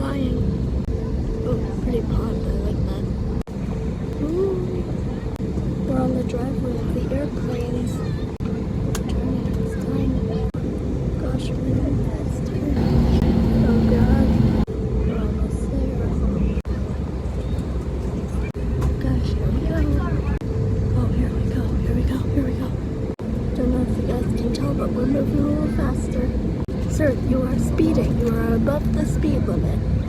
flying. Oh, pretty pond. I like that. Ooh. We're on the driveway of the airplanes. Turning, it's time. Gosh, we're fast here. Oh god. We're almost there. Gosh, here we go. Oh, here we go, here we go, here we go. Don't know if you guys can tell, but we're moving a little faster. Sir, you are speeding. You are above the speed limit.